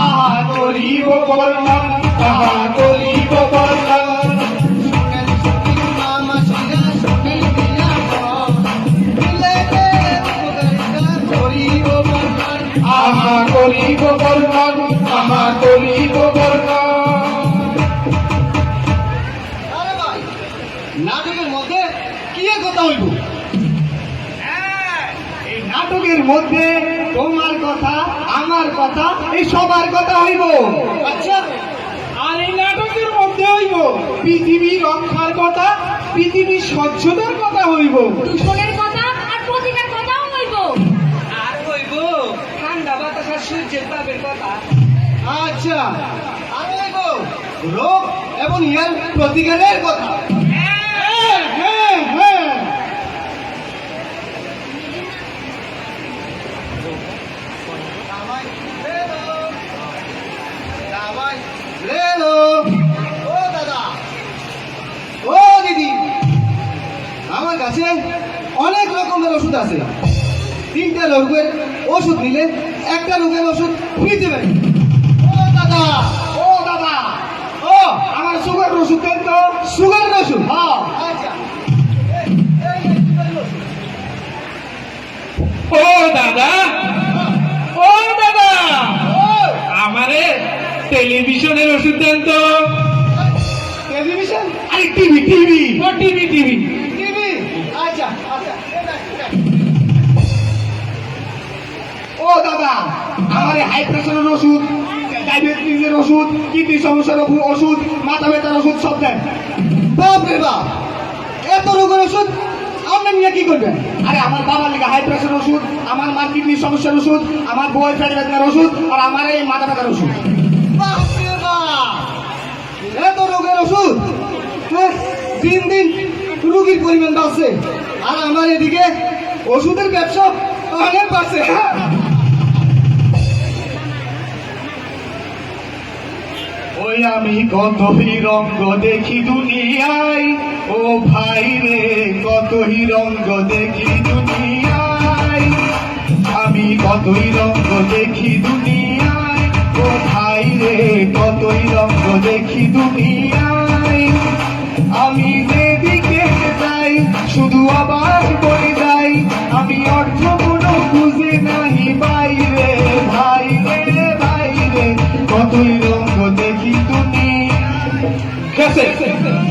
আহা করিব বর্ণন, আহা করিব বর্ণন। আহা করিব বর্ণন, আহা করিব বর্ণন। নাটকের মধ্যে কি কথা হইব? এই নাটকের মধ্যে তোমার কথা, আমার কথা, এই সবার কথা হইব। আচ্ছা, আর এই নাটকের মধ্যে হইব পৃথিবী রক্ষার কথা, পৃথিবীর স্বচ্ছতার কথা হইব। দূষণের কথা আর প্রতিটার কথাও হইব। আর হইব ঠান্ডা বাতাস আর সূর্যের তাপের কথা। আচ্ছা, আর হইব রোগ এবং ইহার প্রতিকারের কথা। হ্যাঁ, হ্যাঁ, হ্যাঁ। রেলো, ও দাদা, ও দিদি, আমার কাছে অনেক রকমের ওষুধ আছে। 3টা রোগের ওষুধ নিলে একটা রোগের ওষুধ ফ্রিতে পাই। ও দাদা, ও দাদা, ও আমার সুগার ওষুধ দেন তো। সুগারের ওষুধ। হ্যাঁ। আচ্ছা, ও দাদা, ও দাদা, আমারে টেলিভিশনের ওষুধ দেন তো। টেলিভিশন, আরে টিভি, টিভি, ও টিভি, টিভি। টিভি। আচ্ছা আচ্ছা, ও দাদা, আমার হাই প্রেশারের ওষুধ, ডায়াবেটিসের ওষুধ, কিডনি সমস্যার ওষুধ, মাথা ব্যথার ওষুধ সব দেন। বাপ রে বাপ, এত রোগের ওষুধ আপনার নিয়ে কি করবেন? আরে আমার বাবার লিখা হাই প্রেশার ওষুধ, আমার মার কিডনির সমস্যার ওষুধ, আমার বউয়ের পেট ব্যথার ওষুধ, আর আমার এই মাথা ব্যথার ওষুধ। বাপ রে বাপ, এত রোগের ওষুধ! হ্যাঁ, দিন দিন রোগীর পরিমাণ বাড়ছে, আর আমার এদিকে ওষুধের ব্যবসা অনেক বাড়ছে। ওই আমি কতই রঙ্গ দেখি দুনিয়ায়, ও ভাই রে কতই রঙ্গ দেখি দুনিয়ায়, আমি কতই রঙ্গ দেখি দুনিয়ায়, ও ভাই রে কতই রঙ্গ দেখি দুনিয়ায়, আমি